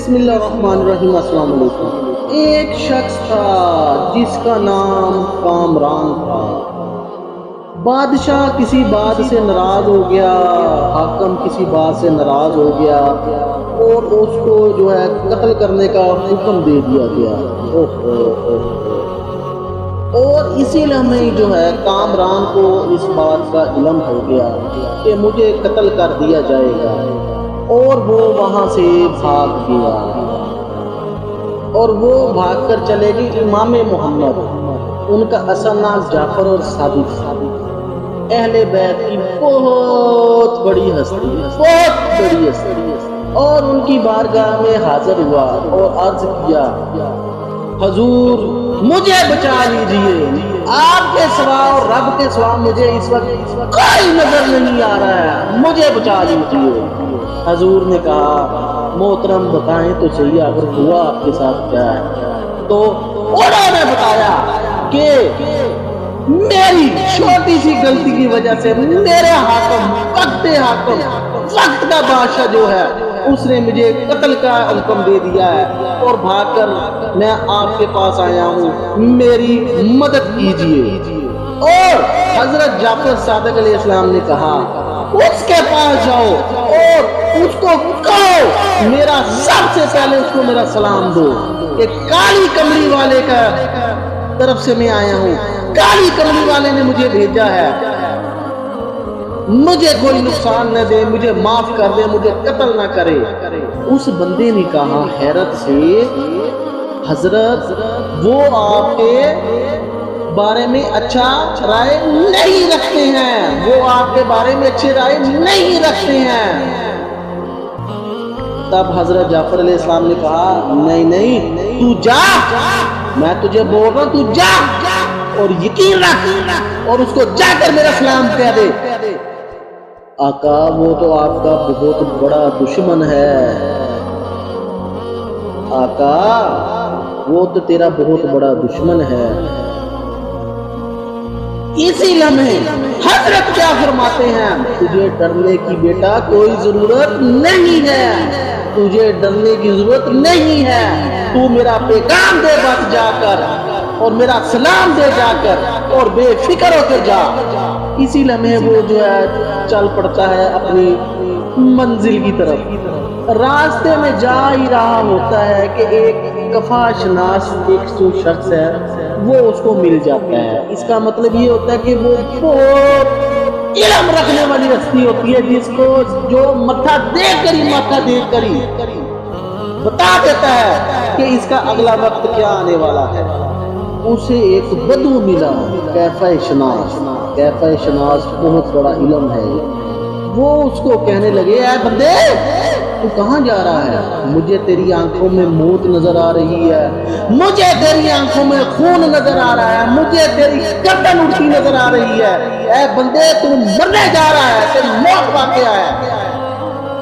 بسم اللہ الرحمن الرحیم۔ السلام علیکم۔ ایک شخص تھا جس کا نام کامران تھا۔ بادشاہ کسی بات سے ناراض ہو گیا، حاکم کسی بات سے ناراض ہو گیا اور اس کو جو ہے قتل کرنے کا حکم دے دیا گیا۔ اور اسی لمحے جو ہے کامران کو اس بات کا علم ہو گیا کہ مجھے قتل کر دیا جائے گا، اور وہ وہاں سے بھاگ گیا۔ اور وہ بھاگ کر چلے گئے امام محمد، ان کا اصل نام جعفر اور صادق، اہل بیت کی بہت بڑی ہستی، اور ان کی بارگاہ میں حاضر ہوا اور عرض کیا، حضور مجھے بچا لیجئے، آپ کے سوا اور رب کے سوا مجھے اس وقت کوئی نظر نہیں آ رہا ہے، مجھے بچا لیجئے۔ حضور نے کہا، محترم بتائیں تو صحیح آخر ہوا آپ کے ساتھ کیا ہے؟ تو انہوں نے بتایا کہ میری چھوٹی سی غلطی کی وجہ سے میرے حاکم وقت کا بادشاہ جو ہے اس نے مجھے قتل کا حکم دے دیا ہے، اور بھاگ کر میں آپ کے پاس آیا ہوں، میری مدد کیجیے۔ اور حضرت جعفر صادق علیہ السلام نے کہا، اس کے پاس جاؤ اور اس کو کہو میرا سب سے پہلے اس کو میرا سلام دو کہ کالی کمری والے کا طرف سے میں آیا ہوں، کالی کمری والے نے مجھے بھیجا ہے، مجھے کوئی نقصان نہ دے، مجھے معاف کر دے، مجھے قتل نہ کرے۔ اس بندے نے کہا حیرت سے، حضرت وہ آپ کے بارے میں اچھا رائے نہیں رکھتے ہیں، وہ آپ کے بارے میں اچھی رائے نہیں رکھتے ہیں۔ تب حضرت جعفر علیہ السلام نے کہا، نہیں تو جا، میں تجھے بول رہا ہوں تو جا اور یقین رکھ اور اس کو جا کر میرا سلام کہہ دے۔ آقا وہ تو آپ کا بہت بڑا دشمن ہے، آقا وہ تو تیرا بہت بڑا دشمن ہے۔ اسی لمحے حضرت کیا فرماتے ہیں، تجھے ڈرنے کی بیٹا کوئی ضرورت نہیں ہے، تجھے ڈرنے کی ضرورت نہیں ہے، تو میرا پیغام دے بس جا کر، اور میرا سلام دے جا کر، اور بے فکر ہو کر جا۔ اسی لمحے وہ جو ہے چل پڑتا ہے اپنی منزل کی طرف۔ راستے میں جا ہی رہا ہوتا ہے کہ ایک کفا شناس ایک شخص ہے، وہ اس کو مل جاتا ہے۔ اس کا مطلب یہ ہوتا ہے کہ وہ بہت علم رکھنے والی ہستی ہوتی ہے، جس کو جو متھا دیکھ کر ہی بتا دیتا ہے کہ اس کا اگلا وقت کیا آنے والا ہے۔ اسے ایک بدو ملا، کیفہ شناس بہت بڑا علم ہے۔ وہ اس کو کہنے لگے، اے بندے تو کہاں جا رہا ہے؟ مجھے تیری آنکھوں میں موت نظر آ رہی ہے، مجھے تیری آنکھوں میں خون نظر آ رہا ہے، مجھے تیری گردن اٹھی نظر آ رہی ہے۔ اے بندے تو مرنے جا رہا ہے، تیری موت واقعہ ہے،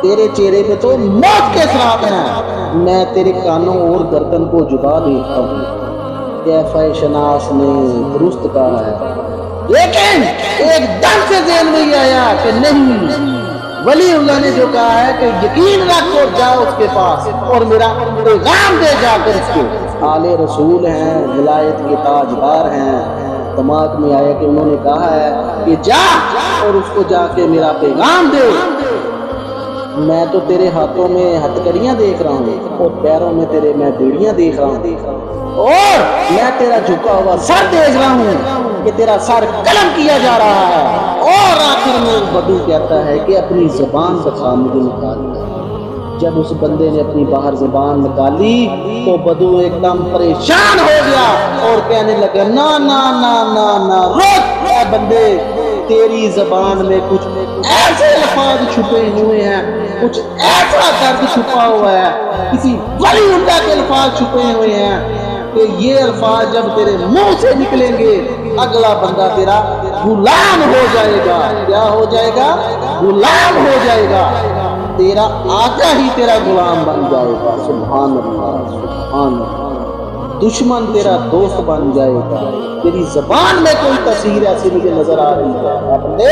تیرے چہرے پہ تو موت کے اثرات ہیں، میں تیرے کانوں اور گردن کو جدا دیکھتا ہوں۔ کیفہ شناس نے درست کہا ہے، لیکن ایک دم سے ذہن میں یہ آیا کہ نہیں، ولی اللہ نے جو کہا ہے کہ یقین رکھ اور جاؤ اس کے پاس اور میرا پیغام دے جا کر اس کو۔ آل رسول ہیں، ولایت کے تاجدار ہیں، دماغ میں آیا کہ انہوں نے کہا ہے کہ جا اور اس کو جا کے میرا پیغام دے۔ میں تو تیرے ہاتھوں میں ہتھکڑیاں دیکھ رہا ہوں اور پیروں میں تیرے میں بیڑیاں دیکھ رہا ہوں، اور میں تیرا جھکا ہوا سر دیکھ رہا ہوں کہ تیرا سر قلم کیا جا رہا ہے۔ اور آخر میں بدو کہتا ہے کہ اپنی زبان بتا مجھے نکالی۔ جب اس بندے نے اپنی باہر زبان نکالی تو بدو ایک دم پریشان ہو گیا اور کہنے لگا، نا نا نا نا نا، رک اے بندے، تیری زبان میں کچھ ایسے الفاظ چھپے ہوئے ہیں، کچھ ایسا درد چھپا ہوا ہے، کسی ولی اللہ کے الفاظ چھپے ہوئے ہیں کہ یہ الفاظ جب تیرے منہ سے نکلیں گے اگلا بندہ تیرا غلام ہو جائے گا۔ کیا ہو جائے گا؟ غلام ہو جائے گا، تیرا آقا ہی تیرا غلام بن جائے گا۔ سبحان اللہ، سبحان اللہ، دشمن تیرا دوست بن جائے گا۔ تیری زبان میں کوئی تاثیر ایسی مجھے نظر آ رہی ہے، اپنے